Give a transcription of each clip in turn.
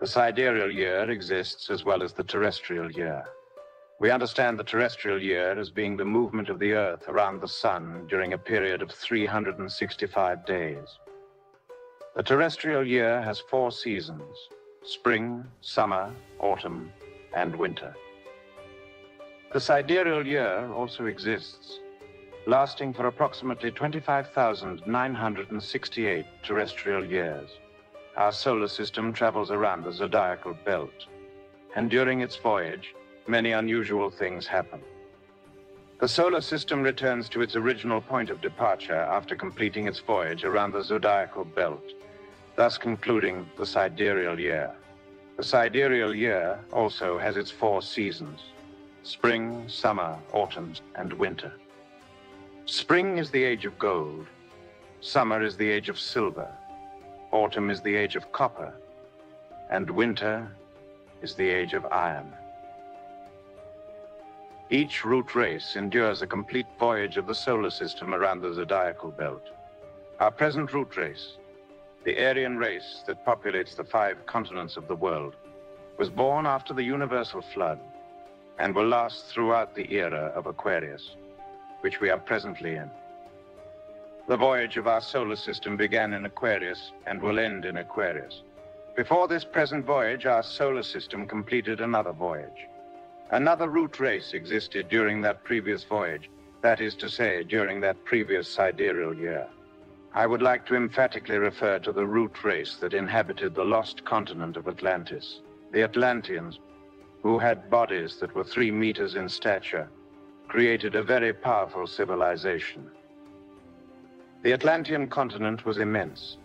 The sidereal year exists as well as the terrestrial year. We understand the terrestrial year as being the movement of the Earth around the Sun during a period of 365 days. The terrestrial year has 4 seasons: spring, summer, autumn, and winter. The sidereal year also exists, lasting for approximately 25,968 terrestrial years. Our solar system travels around the zodiacal belt, and during its voyage, many unusual things happen. The solar system returns to its original point of departure after completing its voyage around the zodiacal belt, thus concluding the sidereal year. The sidereal year also has its 4 seasons: spring, summer, autumn, and winter. Spring is the age of gold, summer is the age of silver, autumn is the age of copper, and winter is the age of iron. Each root race endures a complete voyage of the solar system around the zodiacal belt. Our present root race, the Aryan race that populates the 5 continents of the world, was born after the universal flood and will last throughout the era of Aquarius, which we are presently in. The voyage of our solar system began in Aquarius and will end in Aquarius. Before this present voyage, our solar system completed another voyage. Another root race existed during that previous voyage, that is to say, during that previous sidereal year. I would like to emphatically refer to the root race that inhabited the lost continent of Atlantis, the Atlanteans, who had bodies that were 3 meters in stature, created a very powerful civilization. The Atlantean continent was immense.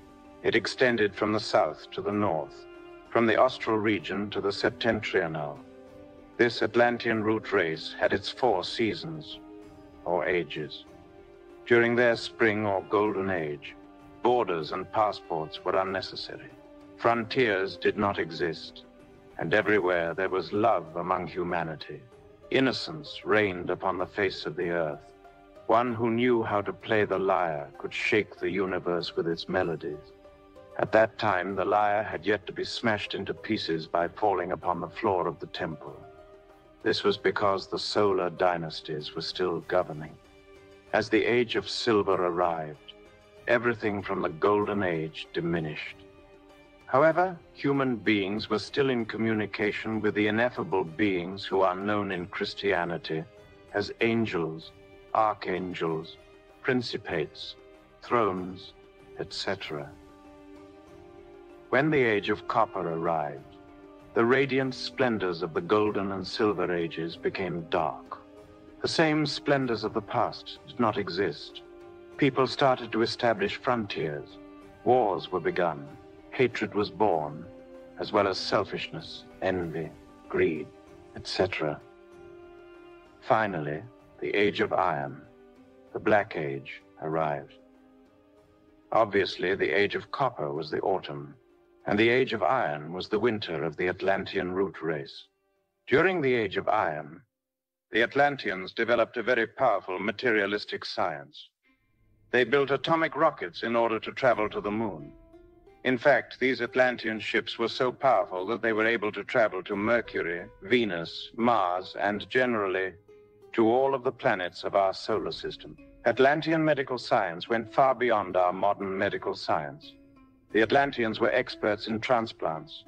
It extended from the south to the north, from the Astral region to the Septentrional. This Atlantean root race had its 4 seasons, or ages. During their spring or golden age, borders and passports were unnecessary. Frontiers did not exist, and everywhere there was love among humanity. Innocence reigned upon the face of the earth. One who knew how to play the lyre could shake the universe with its melodies. At that time, the lyre had yet to be smashed into pieces by falling upon the floor of the temple. This was because the solar dynasties were still governing. As the age of silver arrived, everything from the golden age diminished. However, human beings were still in communication with the ineffable beings who are known in Christianity as angels, archangels, principates, thrones, etc. When the age of copper arrived, the radiant splendors of the golden and silver ages became dark. The same splendors of the past did not exist. People started to establish frontiers. Wars were begun. Hatred was born, as well as selfishness, envy, greed, etc. Finally, the Age of Iron, the Black Age, arrived. Obviously, the Age of Copper was the autumn, and the Age of Iron was the winter of the Atlantean root race. During the Age of Iron, the Atlanteans developed a very powerful materialistic science. They built atomic rockets in order to travel to the moon. In fact, these Atlantean ships were so powerful that they were able to travel to Mercury, Venus, Mars, and generally to all of the planets of our solar system. Atlantean medical science went far beyond our modern medical science. The Atlanteans were experts in transplants.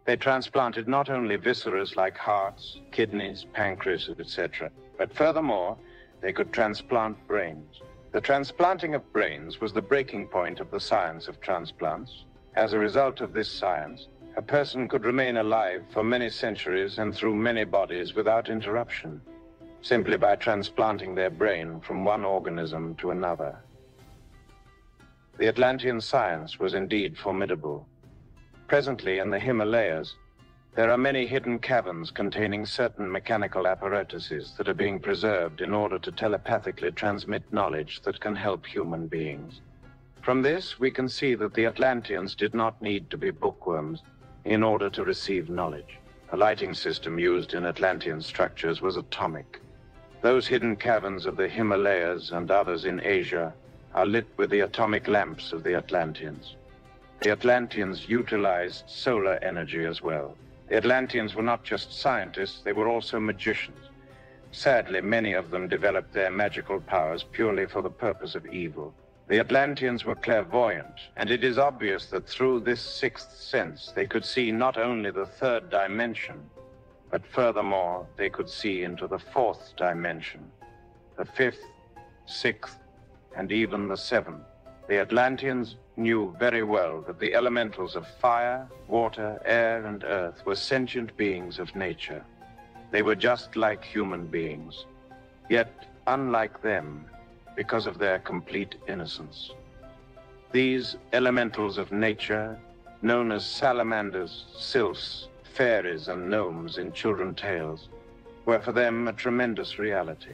They transplanted not only viscera like hearts, kidneys, pancreas, etc., but furthermore, they could transplant brains. The transplanting of brains was the breaking point of the science of transplants. As a result of this science, a person could remain alive for many centuries and through many bodies without interruption, simply by transplanting their brain from one organism to another. The Atlantean science was indeed formidable. Presently in the Himalayas, there are many hidden caverns containing certain mechanical apparatuses that are being preserved in order to telepathically transmit knowledge that can help human beings. From this, we can see that the Atlanteans did not need to be bookworms in order to receive knowledge. A lighting system used in Atlantean structures was atomic. Those hidden caverns of the Himalayas and others in Asia are lit with the atomic lamps of the Atlanteans. The Atlanteans utilized solar energy as well. The Atlanteans were not just scientists, they were also magicians. Sadly, many of them developed their magical powers purely for the purpose of evil. The Atlanteans were clairvoyant, and it is obvious that through this sixth sense they could see not only the third dimension, but furthermore they could see into the fourth dimension, the fifth, sixth, and even the seventh. The Atlanteans knew very well that the elementals of fire, water, air, and earth were sentient beings of nature. They were just like human beings, yet unlike them because of their complete innocence. These elementals of nature, known as salamanders, sylphs, fairies, and gnomes in children's tales, were for them a tremendous reality.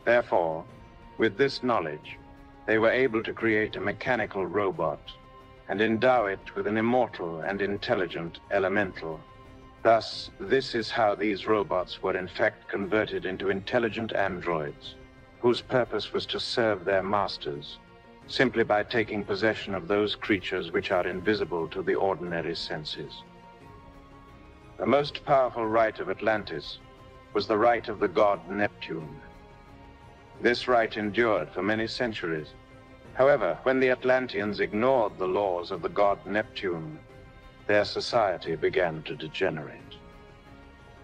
Therefore, with this knowledge, they were able to create a mechanical robot and endow it with an immortal and intelligent elemental. Thus, this is how these robots were in fact converted into intelligent androids, whose purpose was to serve their masters, simply by taking possession of those creatures which are invisible to the ordinary senses. The most powerful right of Atlantis was the right of the god Neptune. This right endured for many centuries. However, when the Atlanteans ignored the laws of the god Neptune, their society began to degenerate.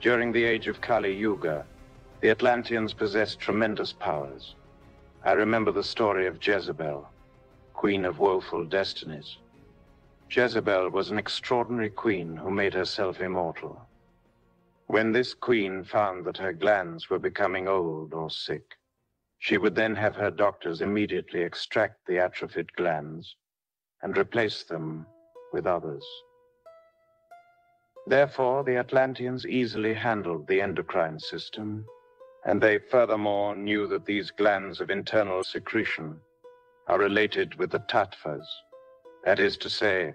During the age of Kali Yuga, the Atlanteans possessed tremendous powers. I remember the story of Jezebel, queen of woeful destinies. Jezebel was an extraordinary queen who made herself immortal. When this queen found that her glands were becoming old or sick, she would then have her doctors immediately extract the atrophied glands and replace them with others. Therefore, the Atlanteans easily handled the endocrine system, and they furthermore knew that these glands of internal secretion are related with the tattvas. That is to say,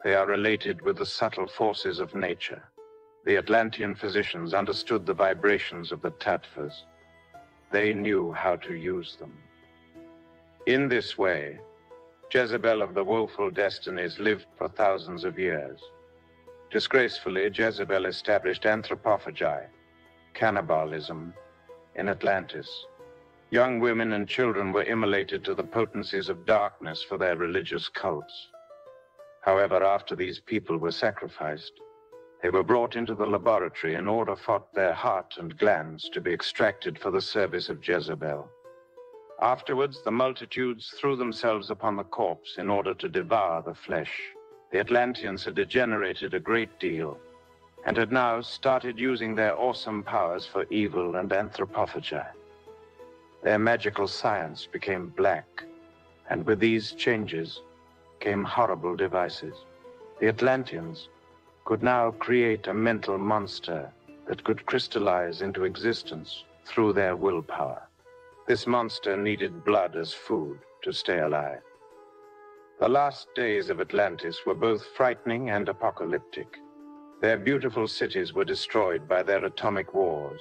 they are related with the subtle forces of nature. The Atlantean physicians understood the vibrations of the tattvas. They knew how to use them. In this way, Jezebel of the woeful destinies lived for thousands of years. Disgracefully, Jezebel established anthropophagy, cannibalism, in Atlantis. Young women and children were immolated to the potencies of darkness for their religious cults. However, after these people were sacrificed, they were brought into the laboratory in order for their heart and glands to be extracted for the service of Jezebel. Afterwards, the multitudes threw themselves upon the corpse in order to devour the flesh. The Atlanteans had degenerated a great deal and had now started using their awesome powers for evil and anthropophagy. Their magical science became black, and with these changes came horrible devices. The Atlanteans could now create a mental monster that could crystallize into existence through their willpower. This monster needed blood as food to stay alive. The last days of Atlantis were both frightening and apocalyptic. Their beautiful cities were destroyed by their atomic wars,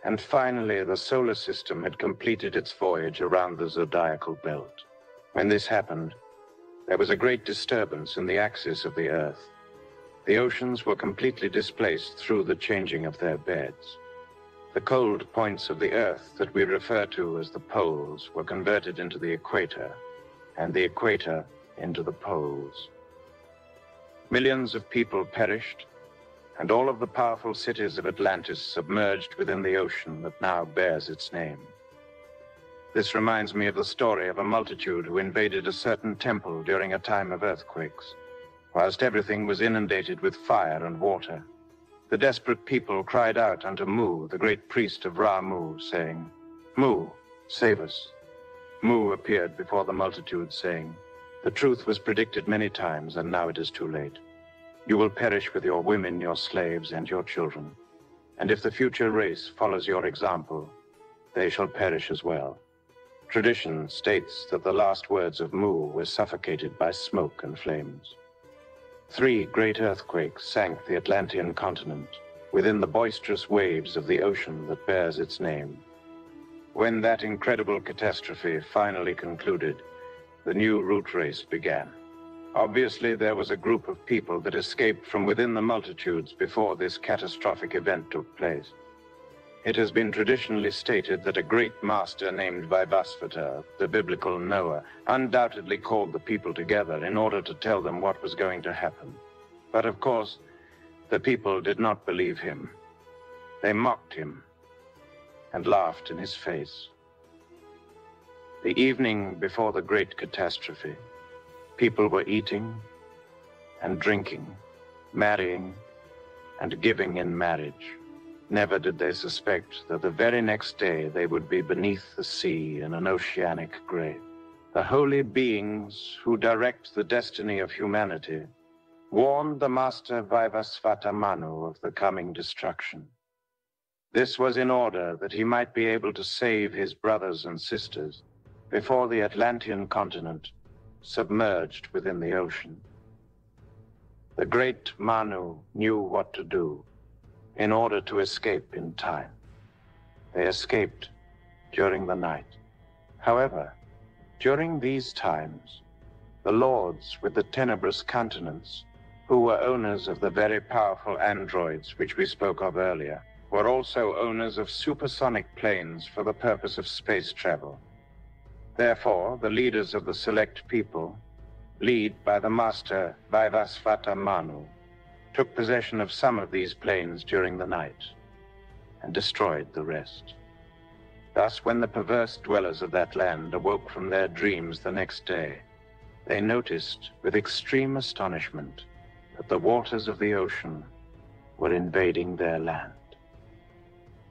and finally the solar system had completed its voyage around the zodiacal belt. When this happened, there was a great disturbance in the axis of the Earth. The oceans were completely displaced through the changing of their beds. The cold points of the Earth that we refer to as the poles were converted into the equator, and the equator into the poles. Millions of people perished, and all of the powerful cities of Atlantis submerged within the ocean that now bears its name. This reminds me of the story of a multitude who invaded a certain temple during a time of earthquakes. Whilst everything was inundated with fire and water, the desperate people cried out unto Mu, the great priest of Ra-Mu, saying, "Mu, save us." Mu appeared before the multitude, saying, "The truth was predicted many times, and now it is too late. You will perish with your women, your slaves, and your children. And if the future race follows your example, they shall perish as well." Tradition states that the last words of Mu were suffocated by smoke and flames. 3 great earthquakes sank the Atlantean continent within the boisterous waves of the ocean that bears its name. When that incredible catastrophe finally concluded, the new root race began. Obviously, there was a group of people that escaped from within the multitudes before this catastrophic event took place. It has been traditionally stated that a great master named Vivasvata, the biblical Noah, undoubtedly called the people together in order to tell them what was going to happen. But of course, the people did not believe him. They mocked him and laughed in his face. The evening before the great catastrophe, people were eating and drinking, marrying and giving in marriage. Never did they suspect that the very next day they would be beneath the sea in an oceanic grave. The holy beings who direct the destiny of humanity warned the master Vivasvata Manu of the coming destruction. This was in order that he might be able to save his brothers and sisters before the Atlantean continent submerged within the ocean. The great Manu knew what to do in order to escape in time. They escaped during the night. However, during these times, the lords with the tenebrous countenance, who were owners of the very powerful androids which we spoke of earlier, were also owners of supersonic planes for the purpose of space travel. Therefore, the leaders of the select people, led by the master Vivasvata Manu, took possession of some of these planes during the night and destroyed the rest. Thus, when the perverse dwellers of that land awoke from their dreams the next day, they noticed with extreme astonishment that the waters of the ocean were invading their land.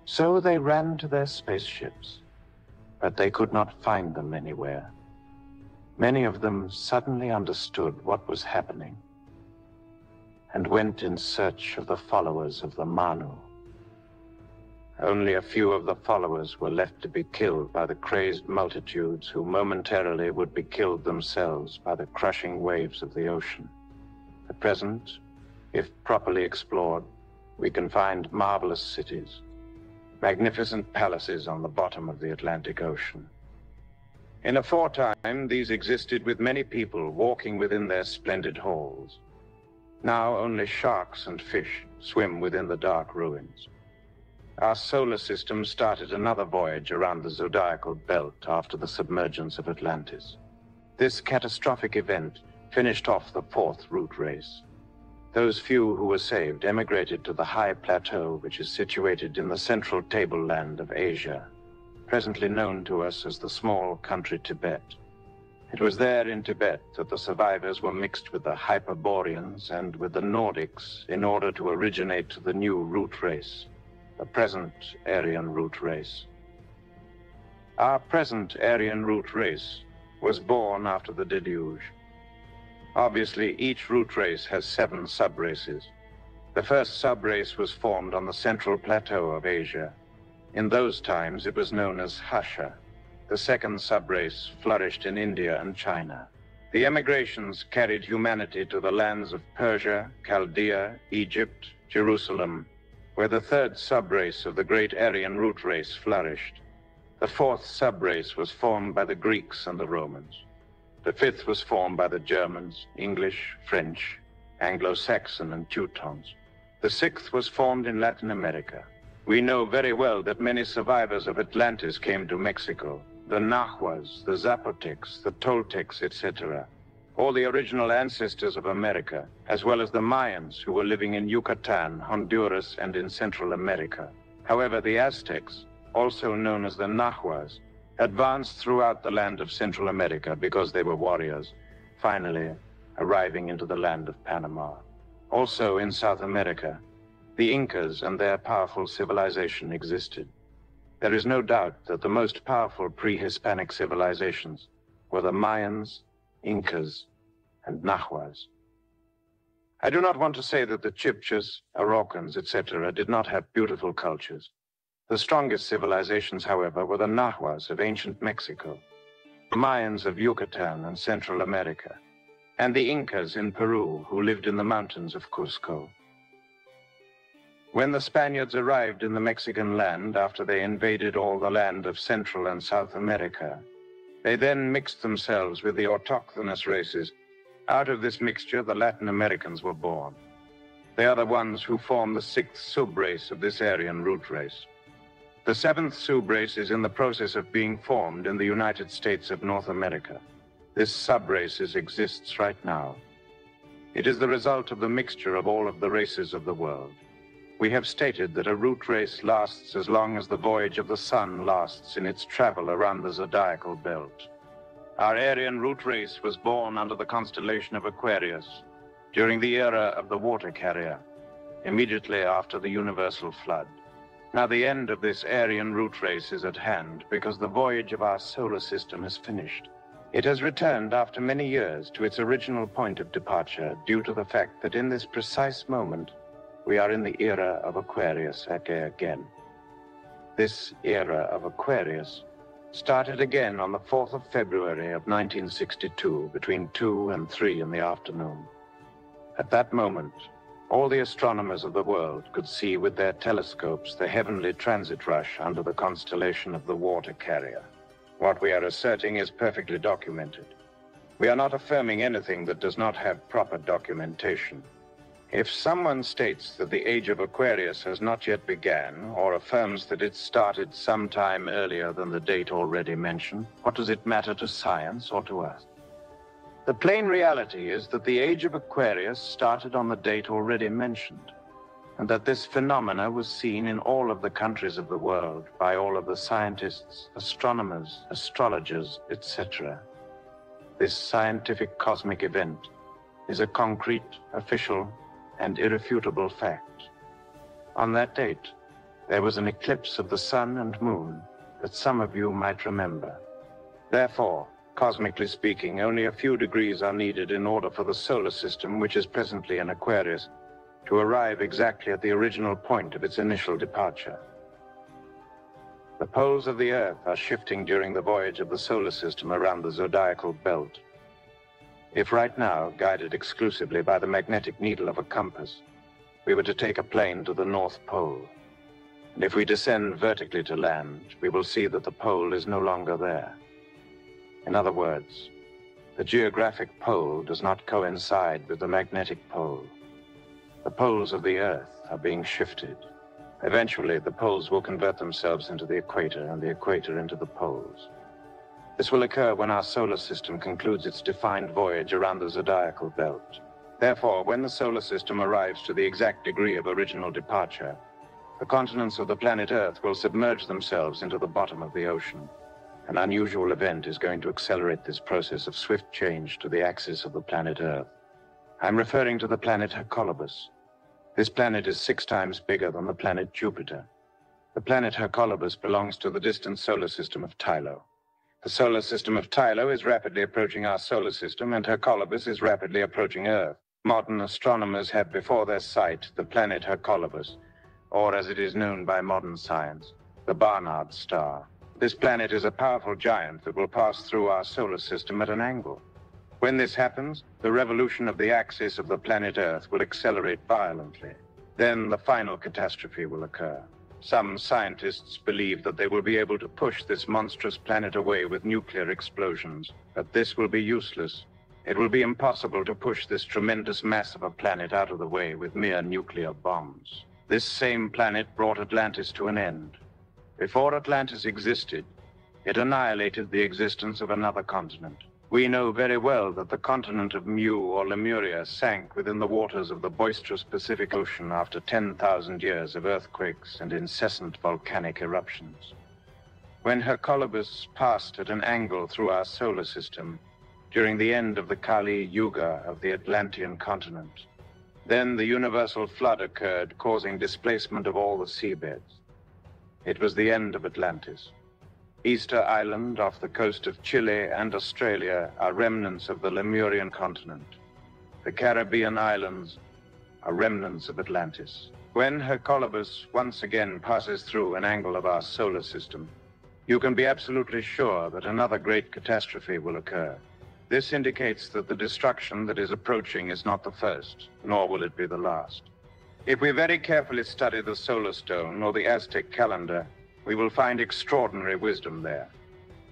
So they ran to their spaceships, but they could not find them anywhere. Many of them suddenly understood what was happening and went in search of the followers of the Manu. Only a few of the followers were left to be killed by the crazed multitudes who momentarily would be killed themselves by the crushing waves of the ocean. At present, if properly explored, we can find marvelous cities, magnificent palaces on the bottom of the Atlantic Ocean. In aforetime, these existed with many people walking within their splendid halls. Now only sharks and fish swim within the dark ruins. Our solar system started another voyage around the zodiacal belt after the submergence of Atlantis. This catastrophic event finished off the fourth root race. Those few who were saved emigrated to the high plateau which is situated in the central tableland of Asia, presently known to us as the small country Tibet. It was there in Tibet that the survivors were mixed with the Hyperboreans and with the Nordics in order to originate the new root race, the present Aryan Root Race. Our present Aryan Root Race was born after the deluge. Obviously, each root race has 7 subraces. The first subrace was formed on the central plateau of Asia. In those times, it was known as Hasha. The second subrace flourished in India and China. The emigrations carried humanity to the lands of Persia, Chaldea, Egypt, Jerusalem, where the third subrace of the great Aryan root race flourished. The fourth subrace was formed by the Greeks and the Romans. The fifth was formed by the Germans, English, French, Anglo-Saxon, and Teutons. The sixth was formed in Latin America. We know very well that many survivors of Atlantis came to Mexico. The Nahuas, the Zapotecs, the Toltecs, etc. All the original ancestors of America, as well as the Mayans who were living in Yucatan, Honduras, and in Central America. However, the Aztecs, also known as the Nahuas, advanced throughout the land of Central America because they were warriors, finally arriving into the land of Panama. Also in South America, the Incas and their powerful civilization existed. There is no doubt that the most powerful pre-Hispanic civilizations were the Mayans, Incas, and Nahuas. I do not want to say that the Chibchas, Araucans, etc. did not have beautiful cultures. The strongest civilizations, however, were the Nahuas of ancient Mexico, the Mayans of Yucatan and Central America, and the Incas in Peru who lived in the mountains of Cusco. When the Spaniards arrived in the Mexican land after they invaded all the land of Central and South America, they then mixed themselves with the autochthonous races Out of this mixture, the Latin Americans were born. They are the ones who form the 6th subrace of this Aryan Root Race. The 7th subrace is in the process of being formed in the United States of North America. This subrace exists right now. It is the result of the mixture of all of the races of the world. We have stated that a root race lasts as long as the voyage of the sun lasts in its travel around the zodiacal belt. Our Aryan Root Race was born under the constellation of Aquarius during the era of the water carrier, immediately after the universal flood. Now the end of this Aryan Root Race is at hand because the voyage of our solar system has finished. It has returned after many years to its original point of departure due to the fact that in this precise moment, we are in the era of Aquarius again. This era of Aquarius started again on the 4th of February of 1962 between 2 and 3 in the afternoon. At that moment, all the astronomers of the world could see with their telescopes the heavenly transit rush under the constellation of the water carrier. What we are asserting is perfectly documented. We are not affirming anything that does not have proper documentation. If someone states that the age of Aquarius has not yet begun, or affirms that it started sometime earlier than the date already mentioned, what does it matter to science or to us? The plain reality is that the age of Aquarius started on the date already mentioned, and that this phenomena was seen in all of the countries of the world by all of the scientists, astronomers, astrologers, etc. This scientific cosmic event is a concrete, official, and irrefutable fact. On that date, there was an eclipse of the sun and moon that some of you might remember. Therefore, cosmically speaking, only a few degrees are needed in order for the solar system, which is presently in Aquarius, to arrive exactly at the original point of its initial departure. The poles of the Earth are shifting during the voyage of the solar system around the zodiacal belt. If right now, guided exclusively by the magnetic needle of a compass, we were to take a plane to the North Pole, and if we descend vertically to land, we will see that the pole is no longer there. In other words, the geographic pole does not coincide with the magnetic pole. The poles of the Earth are being shifted. Eventually, the poles will convert themselves into the equator and the equator into the poles. This will occur when our solar system concludes its defined voyage around the zodiacal belt. Therefore, when the solar system arrives to the exact degree of original departure, the continents of the planet Earth will submerge themselves into the bottom of the ocean. An unusual event is going to accelerate this process of swift change to the axis of the planet Earth. I'm referring to the planet Hercolubus. This planet is 6 times bigger than the planet Jupiter. The planet Hercolubus belongs to the distant solar system of Tylo. The solar system of Tylo is rapidly approaching our solar system, and Hercolubus is rapidly approaching Earth. Modern astronomers have before their sight the planet Hercolubus, or as it is known by modern science, the Barnard star. This planet is a powerful giant that will pass through our solar system at an angle. When this happens, the revolution of the axis of the planet Earth will accelerate violently. Then the final catastrophe will occur. Some scientists believe that they will be able to push this monstrous planet away with nuclear explosions, but this will be useless. It will be impossible to push this tremendous mass of a planet out of the way with mere nuclear bombs. This same planet brought Atlantis to an end. Before Atlantis existed, it annihilated the existence of another continent. We know very well that the continent of Mu or Lemuria sank within the waters of the boisterous Pacific Ocean after 10,000 years of earthquakes and incessant volcanic eruptions. When Hercolubus passed at an angle through our solar system during the end of the Kali Yuga of the Atlantean continent, then the universal flood occurred, causing displacement of all the seabeds. It was the end of Atlantis. Easter Island off the coast of Chile and Australia are remnants of the Lemurian continent. The Caribbean islands are remnants of Atlantis. When Hercolubus once again passes through an angle of our solar system, you can be absolutely sure that another great catastrophe will occur. This indicates that the destruction that is approaching is not the first, nor will it be the last. If we very carefully study the solar stone or the Aztec calendar, we will find extraordinary wisdom there.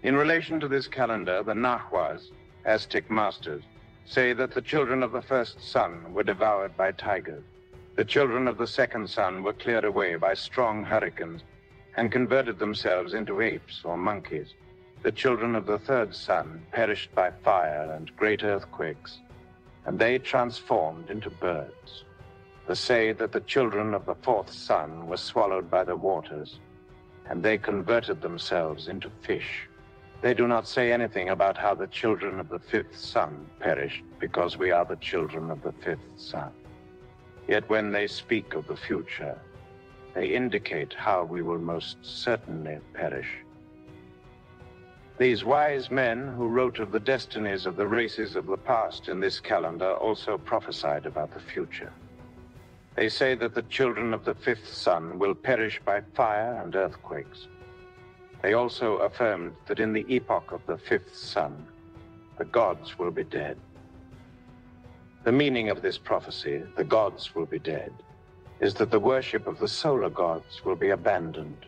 In relation to this calendar, the Nahuas, Aztec Masters, say that the children of the first sun were devoured by tigers. The children of the second sun were cleared away by strong hurricanes and converted themselves into apes or monkeys. The children of the third sun perished by fire and great earthquakes, and they transformed into birds. They say that the children of the fourth sun were swallowed by the waters, and they converted themselves into fish. They do not say anything about how the children of the fifth sun perished, because we are the children of the fifth sun. Yet when they speak of the future, they indicate how we will most certainly perish. These wise men who wrote of the destinies of the races of the past in this calendar also prophesied about the future. They say that the children of the fifth sun will perish by fire and earthquakes. They also affirmed that in the epoch of the fifth sun, the gods will be dead. The meaning of this prophecy, the gods will be dead, is that the worship of the solar gods will be abandoned.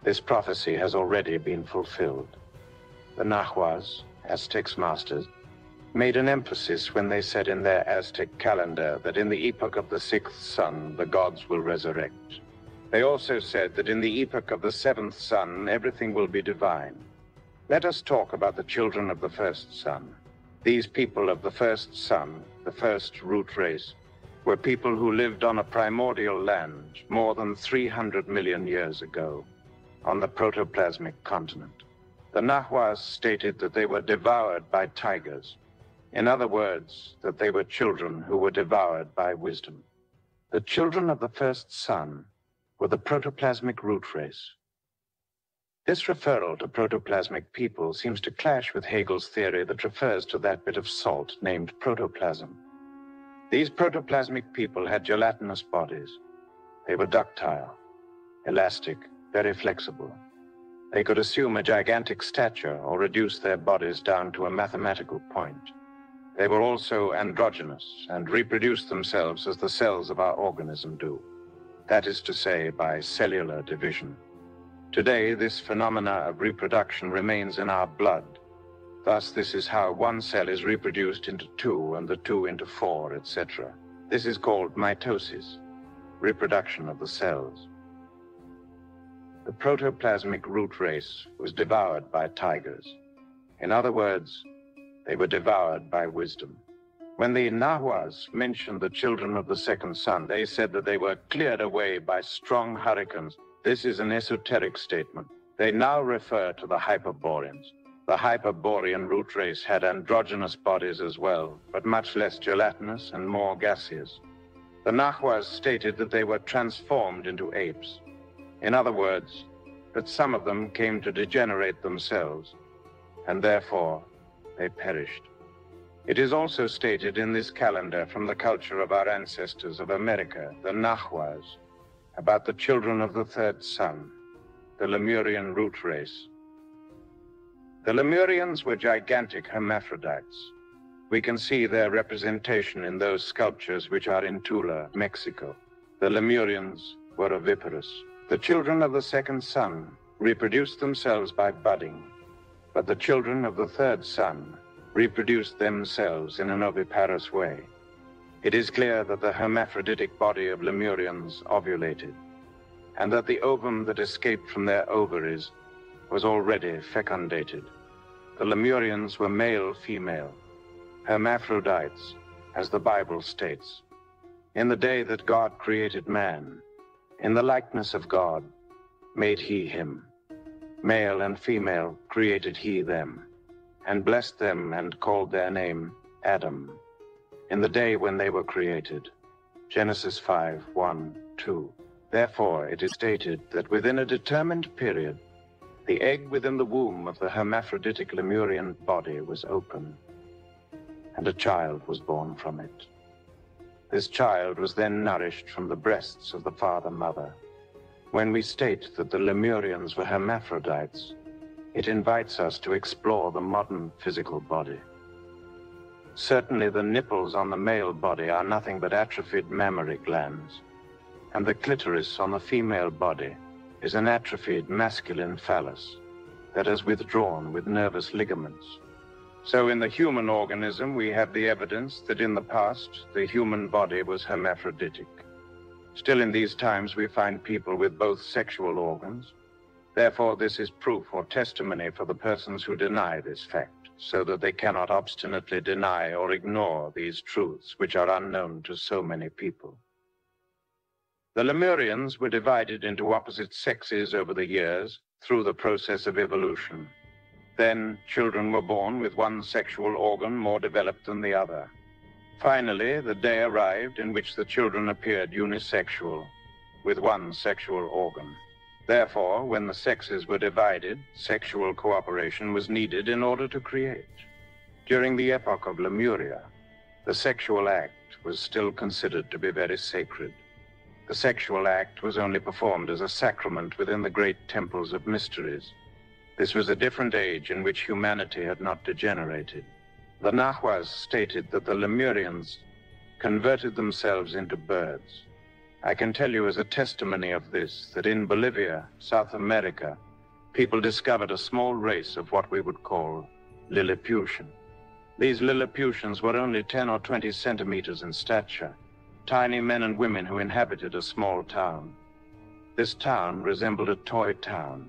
This prophecy has already been fulfilled. The Nahuas, Aztec Masters, made an emphasis when they said in their Aztec calendar that in the epoch of the sixth sun, the gods will resurrect. They also said that in the epoch of the seventh sun, everything will be divine. Let us talk about the children of the first sun. These people of the first sun, the first root race, were people who lived on a primordial land more than 300 million years ago, on the protoplasmic continent. The Nahuas stated that they were devoured by tigers. In other words, that they were children who were devoured by wisdom. The children of the first sun were the protoplasmic root race. This referral to protoplasmic people seems to clash with Hegel's theory that refers to that bit of salt named protoplasm. These protoplasmic people had gelatinous bodies. They were ductile, elastic, very flexible. They could assume a gigantic stature or reduce their bodies down to a mathematical point. They were also androgynous and reproduced themselves as the cells of our organism do. That is to say, by cellular division. Today, this phenomena of reproduction remains in our blood. Thus, this is how one cell is reproduced into two, and the two into four, etc. This is called mitosis, reproduction of the cells. The protoplasmic root race was devoured by tigers. In other words, they were devoured by wisdom. When the Nahuas mentioned the children of the second sun, they said that they were cleared away by strong hurricanes. This is an esoteric statement. They now refer to the Hyperboreans. The Hyperborean root race had androgynous bodies as well, but much less gelatinous and more gaseous. The Nahuas stated that they were transformed into apes. In other words, that some of them came to degenerate themselves, and therefore they perished. It is also stated in this calendar from the culture of our ancestors of America, the Nahuas, about the children of the third sun, the Lemurian root race. The Lemurians were gigantic hermaphrodites. We can see their representation in those sculptures which are in Tula, Mexico. The Lemurians were oviparous. The children of the second sun reproduced themselves by budding, but the children of the third sun reproduced themselves in an oviparous way. It is clear that the hermaphroditic body of Lemurians ovulated, and that the ovum that escaped from their ovaries was already fecundated. The Lemurians were male-female, hermaphrodites, as the Bible states. In the day that God created man, in the likeness of God made he him. Male and female created he them, and blessed them and called their name Adam, in the day when they were created. Genesis 5:1-2. Therefore it is stated that within a determined period, the egg within the womb of the hermaphroditic Lemurian body was opened, and a child was born from it. This child was then nourished from the breasts of the father-mother. When we state that the Lemurians were hermaphrodites, it invites us to explore the modern physical body. Certainly the nipples on the male body are nothing but atrophied mammary glands, and the clitoris on the female body is an atrophied masculine phallus that has withdrawn with nervous ligaments. So in the human organism, we have the evidence that in the past, the human body was hermaphroditic. Still in these times, we find people with both sexual organs. Therefore, this is proof or testimony for the persons who deny this fact, so that they cannot obstinately deny or ignore these truths which are unknown to so many people. The Lemurians were divided into opposite sexes over the years through the process of evolution. Then children were born with one sexual organ more developed than the other. Finally, the day arrived in which the children appeared unisexual, with one sexual organ. Therefore, when the sexes were divided, sexual cooperation was needed in order to create. During the epoch of Lemuria, the sexual act was still considered to be very sacred. The sexual act was only performed as a sacrament within the great temples of mysteries. This was a different age in which humanity had not degenerated. The Nahuas stated that the Lemurians converted themselves into birds. I can tell you as a testimony of this that in Bolivia, South America, people discovered a small race of what we would call Lilliputian. These Lilliputians were only 10 or 20 centimeters in stature, tiny men and women who inhabited a small town. This town resembled a toy town.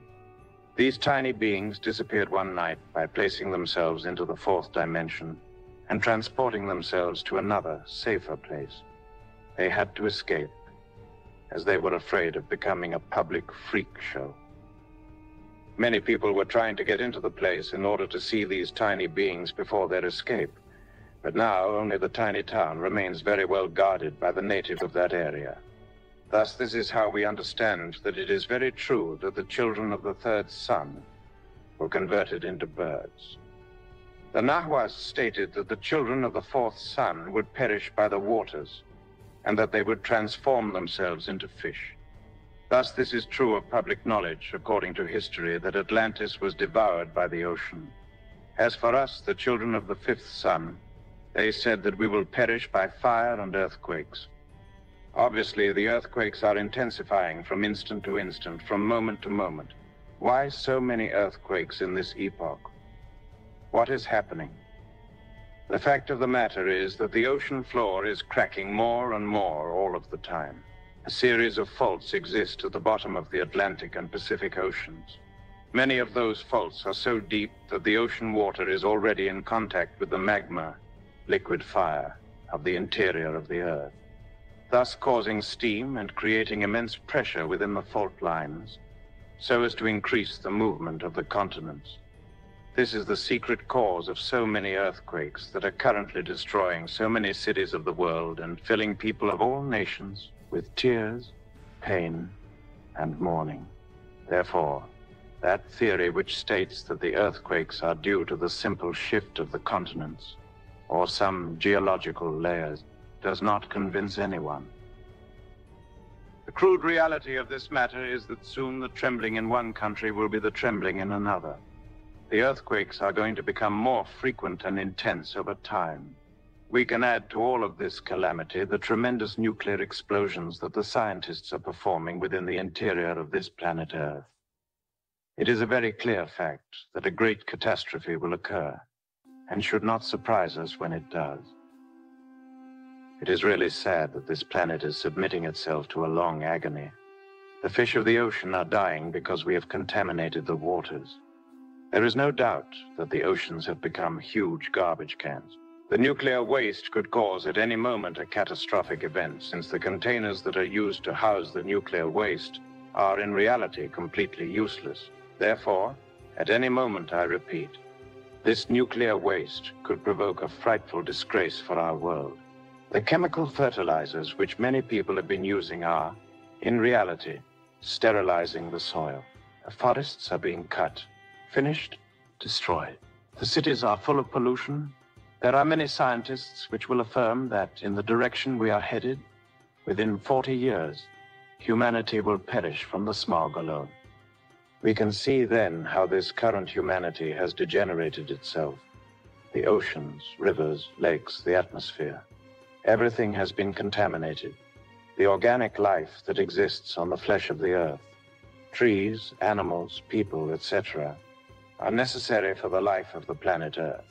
These tiny beings disappeared one night by placing themselves into the fourth dimension and transporting themselves to another, safer place. They had to escape, as they were afraid of becoming a public freak show. Many people were trying to get into the place in order to see these tiny beings before their escape, but now only the tiny town remains very well guarded by the natives of that area. Thus, this is how we understand that it is very true that the children of the third sun were converted into birds. The Nahuas stated that the children of the fourth sun would perish by the waters, and that they would transform themselves into fish. Thus, this is true of public knowledge, according to history, that Atlantis was devoured by the ocean. As for us, the children of the fifth sun, they said that we will perish by fire and earthquakes. Obviously, the earthquakes are intensifying from instant to instant, from moment to moment. Why so many earthquakes in this epoch? What is happening? The fact of the matter is that the ocean floor is cracking more and more all of the time. A series of faults exist at the bottom of the Atlantic and Pacific Oceans. Many of those faults are so deep that the ocean water is already in contact with the magma, liquid fire, of the interior of the Earth, thus causing steam and creating immense pressure within the fault lines, so as to increase the movement of the continents. This is the secret cause of so many earthquakes that are currently destroying so many cities of the world and filling people of all nations with tears, pain, and mourning. Therefore, that theory which states that the earthquakes are due to the simple shift of the continents or some geological layers does not convince anyone. The crude reality of this matter is that soon the trembling in one country will be the trembling in another. The earthquakes are going to become more frequent and intense over time. We can add to all of this calamity the tremendous nuclear explosions that the scientists are performing within the interior of this planet Earth. It is a very clear fact that a great catastrophe will occur, and should not surprise us when it does. It is really sad that this planet is submitting itself to a long agony. The fish of the ocean are dying because we have contaminated the waters. There is no doubt that the oceans have become huge garbage cans. The nuclear waste could cause at any moment a catastrophic event, since the containers that are used to house the nuclear waste are in reality completely useless. Therefore, at any moment, I repeat, this nuclear waste could provoke a frightful disgrace for our world. The chemical fertilizers which many people have been using are, in reality, sterilizing the soil. The forests are being cut, finished, destroyed. The cities are full of pollution. There are many scientists which will affirm that in the direction we are headed, within 40 years, humanity will perish from the smog alone. We can see then how this current humanity has degenerated itself. The oceans, rivers, lakes, the atmosphere. Everything has been contaminated. The organic life that exists on the flesh of the earth, trees, animals, people, etc., are necessary for the life of the planet Earth.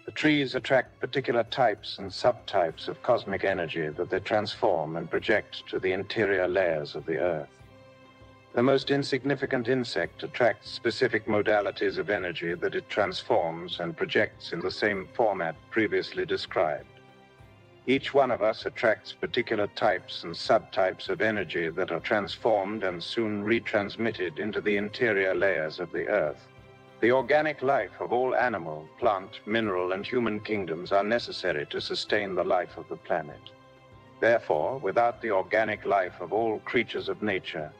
The trees attract particular types and subtypes of cosmic energy that they transform and project to the interior layers of the earth. The most insignificant insect attracts specific modalities of energy that it transforms and projects in the same format previously described. Each one of us attracts particular types and subtypes of energy that are transformed and soon retransmitted into the interior layers of the earth. The organic life of all animal, plant, mineral, and human kingdoms are necessary to sustain the life of the planet. Therefore, without the organic life of all creatures of nature,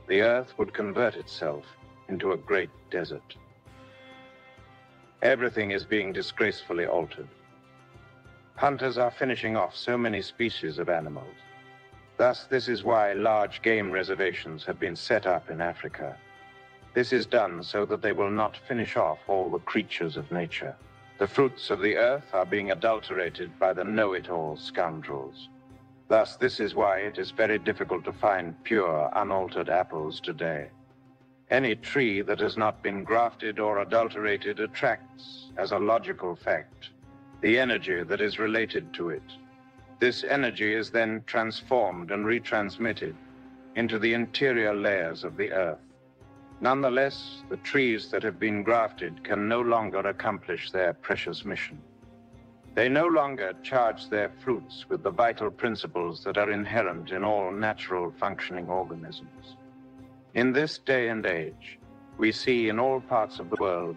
the earth would convert itself into a great desert. Everything is being disgracefully altered. Hunters are finishing off so many species of animals. Thus, this is why large game reservations have been set up in Africa. This is done so that they will not finish off all the creatures of nature. The fruits of the earth are being adulterated by the know-it-all scoundrels. Thus, this is why it is very difficult to find pure, unaltered apples today. Any tree that has not been grafted or adulterated attracts, as a logical fact, the energy that is related to it. This energy is then transformed and retransmitted into the interior layers of the earth. Nonetheless, the trees that have been grafted can no longer accomplish their precious mission. They no longer charge their fruits with the vital principles that are inherent in all natural functioning organisms. In this day and age, we see in all parts of the world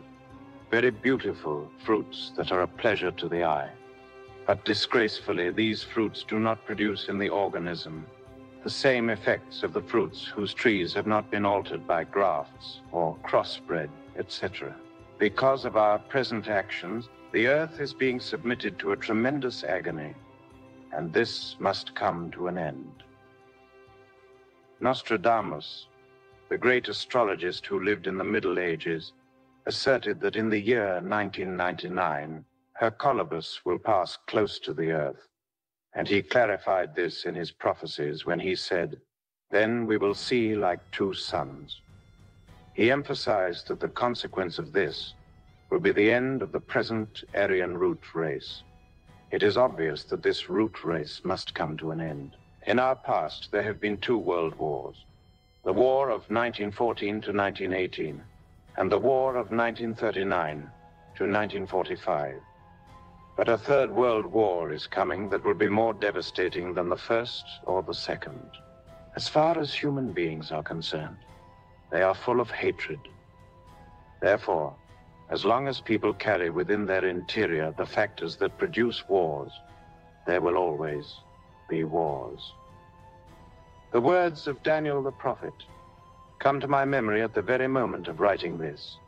very beautiful fruits that are a pleasure to the eye. But disgracefully, these fruits do not produce in the organism the same effects of the fruits whose trees have not been altered by grafts or crossbred, etc. Because of our present actions, the earth is being submitted to a tremendous agony, and this must come to an end. Nostradamus, the great astrologist who lived in the Middle Ages, asserted that in the year 1999, Hercolubus will pass close to the earth, and he clarified this in his prophecies when he said, "Then we will see like two suns." He emphasized that the consequence of this will be the end of the present Aryan Root Race. It is obvious that this root race must come to an end. In our past, there have been two world wars. The war of 1914 to 1918, and the war of 1939 to 1945. But a third world war is coming that will be more devastating than the first or the second. As far as human beings are concerned, they are full of hatred. Therefore, as long as people carry within their interior the factors that produce wars, there will always be wars. The words of Daniel the prophet come to my memory at the very moment of writing this.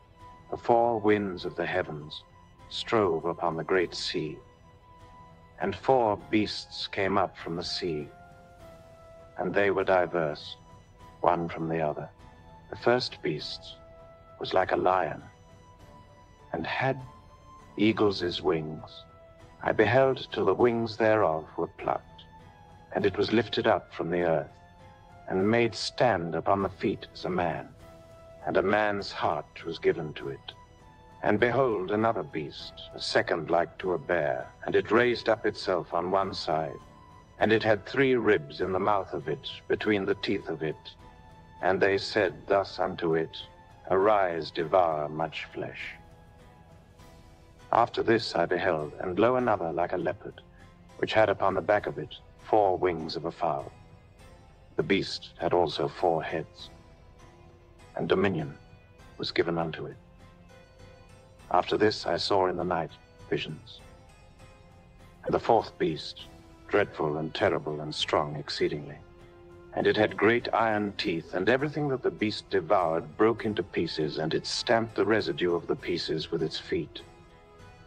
The four winds of the heavens strove upon the great sea, and four beasts came up from the sea, and they were diverse, one from the other. The first beast was like a lion, and had eagles' wings. I beheld till the wings thereof were plucked, and it was lifted up from the earth, and made stand upon the feet as a man, and a man's heart was given to it. And behold, another beast, a second like to a bear, and it raised up itself on one side, and it had 3 ribs in the mouth of it, between the teeth of it. And they said thus unto it, Arise, devour much flesh. After this I beheld, and lo, another like a leopard, which had upon the back of it 4 wings of a fowl. The beast had also 4 heads, and dominion was given unto it. After this I saw in the night visions. And the 4th beast, dreadful and terrible and strong exceedingly. And it had great iron teeth, and everything that the beast devoured broke into pieces, and it stamped the residue of the pieces with its feet.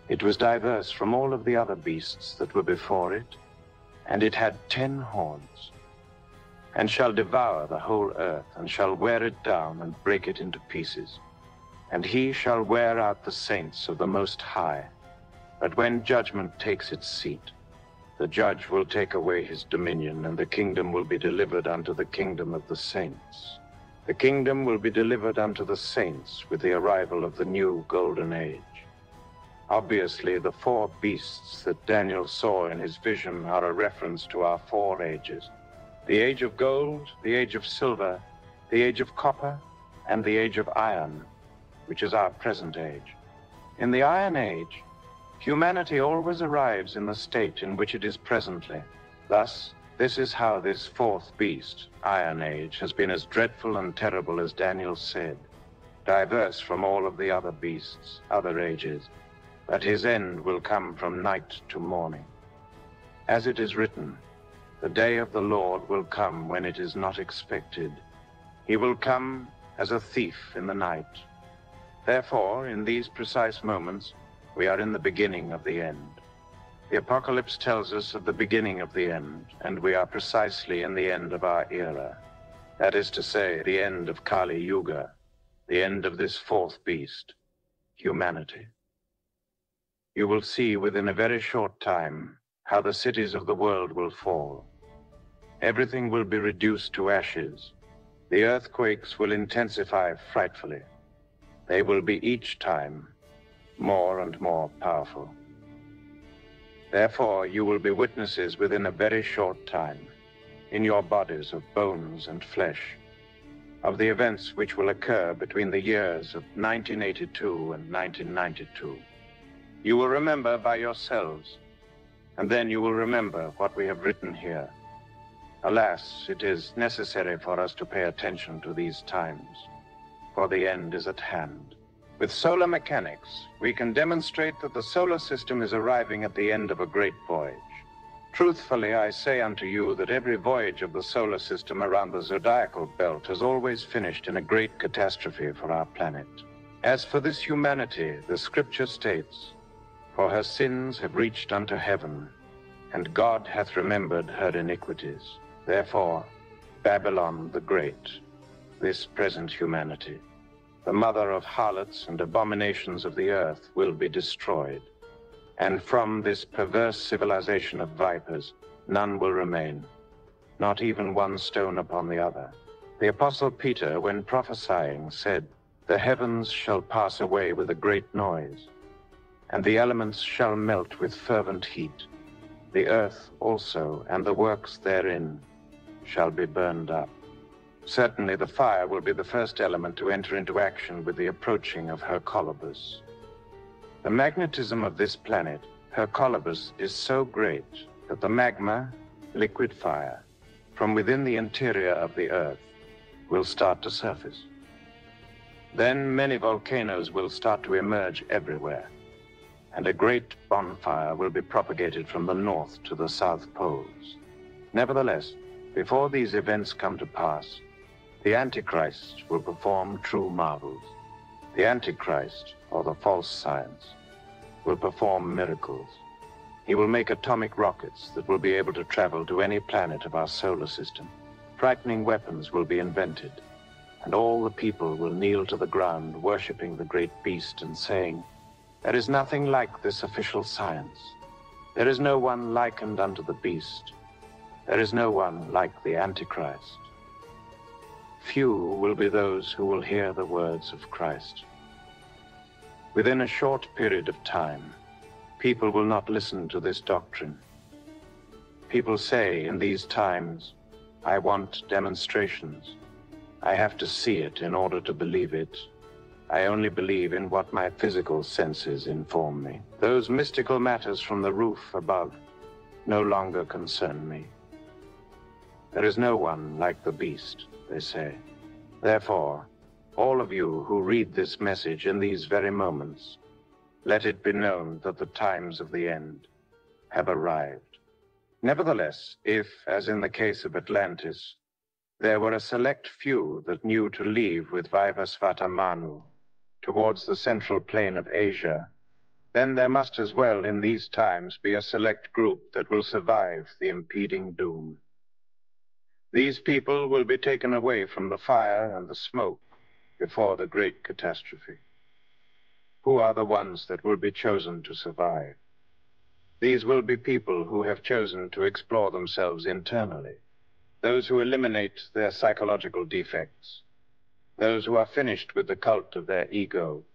It was diverse from all of the other beasts that were before it, and it had 10 horns, and shall devour the whole earth, and shall wear it down and break it into pieces. And he shall wear out the saints of the Most High. But when judgment takes its seat, the judge will take away his dominion, and the kingdom will be delivered unto the kingdom of the saints. The kingdom will be delivered unto the saints with the arrival of the new golden age. Obviously, the four beasts that Daniel saw in his vision are a reference to our four ages: the age of gold, the age of silver, the age of copper, and the age of iron, which is our present age. In the Iron Age, humanity always arrives in the state in which it is presently. Thus, this is how this fourth beast, Iron Age, has been as dreadful and terrible as Daniel said, diverse from all of the other beasts, other ages, but his end will come from night to morning. As it is written, the day of the Lord will come when it is not expected. He will come as a thief in the night. Therefore, in these precise moments, we are in the beginning of the end. The Apocalypse tells us of the beginning of the end, and we are precisely in the end of our era. That is to say, the end of Kali Yuga, the end of this fourth beast, humanity. You will see within a very short time how the cities of the world will fall. Everything will be reduced to ashes. The earthquakes will intensify frightfully. They will be each time more and more powerful. Therefore, you will be witnesses within a very short time, in your bodies of bones and flesh, of the events which will occur between the years of 1982 and 1992. You will remember by yourselves, and then you will remember what we have written here. Alas, it is necessary for us to pay attention to these times, for the end is at hand. With solar mechanics, we can demonstrate that the solar system is arriving at the end of a great voyage. Truthfully, I say unto you that every voyage of the solar system around the zodiacal belt has always finished in a great catastrophe for our planet. As for this humanity, the scripture states, "For her sins have reached unto heaven, and God hath remembered her iniquities." Therefore, Babylon the Great, this present humanity, the mother of harlots and abominations of the earth, will be destroyed. And from this perverse civilization of vipers, none will remain, not even one stone upon the other. The Apostle Peter, when prophesying, said, "The heavens shall pass away with a great noise, and the elements shall melt with fervent heat. The earth also and the works therein shall be burned up." Certainly the fire will be the first element to enter into action with the approaching of Hercolubus. The magnetism of this planet, Hercolubus, is so great that the magma, liquid fire, from within the interior of the earth will start to surface. Then many volcanoes will start to emerge everywhere, and a great bonfire will be propagated from the north to the south poles. Nevertheless, before these events come to pass, the Antichrist will perform true marvels. The Antichrist, or the false science, will perform miracles. He will make atomic rockets that will be able to travel to any planet of our solar system. Frightening weapons will be invented, and all the people will kneel to the ground, worshiping the great beast and saying, "There is nothing like this official science. There is no one likened unto the beast. There is no one like the Antichrist." Few will be those who will hear the words of Christ. Within a short period of time, people will not listen to this doctrine. People say in these times, "I want demonstrations. I have to see it in order to believe it. I only believe in what my physical senses inform me. Those mystical matters from the roof above no longer concern me. There is no one like the beast," they say. Therefore, all of you who read this message in these very moments, let it be known that the times of the end have arrived. Nevertheless, if, as in the case of Atlantis, there were a select few that knew to leave with Vivasvata Manu towards the central plain of Asia, then there must as well in these times be a select group that will survive the impending doom. These people will be taken away from the fire and the smoke before the great catastrophe. Who are the ones that will be chosen to survive? These will be people who have chosen to explore themselves internally, those who eliminate their psychological defects, those who are finished with the cult of their ego,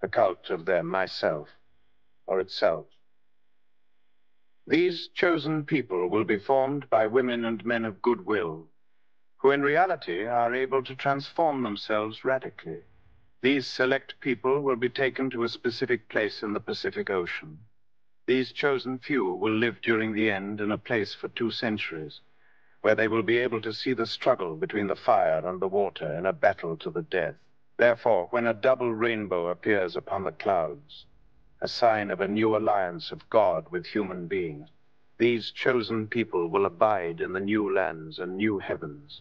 the cult of their myself. or itself. These chosen people will be formed by women and men of goodwill, who in reality are able to transform themselves radically. These select people will be taken to a specific place in the Pacific Ocean. These chosen few will live during the end in a place for 2 centuries, where they will be able to see the struggle between the fire and the water in a battle to the death. Therefore, when a double rainbow appears upon the clouds, a sign of a new alliance of God with human beings, these chosen people will abide in the new lands and new heavens.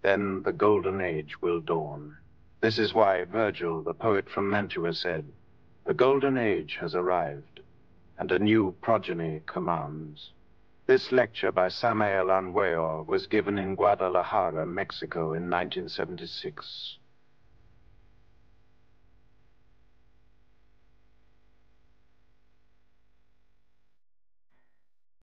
Then the golden age will dawn. This is why Virgil, the poet from Mantua, said, "The golden age has arrived, and a new progeny commands." This lecture by Samael Aun Weor was given in Guadalajara, Mexico in 1976.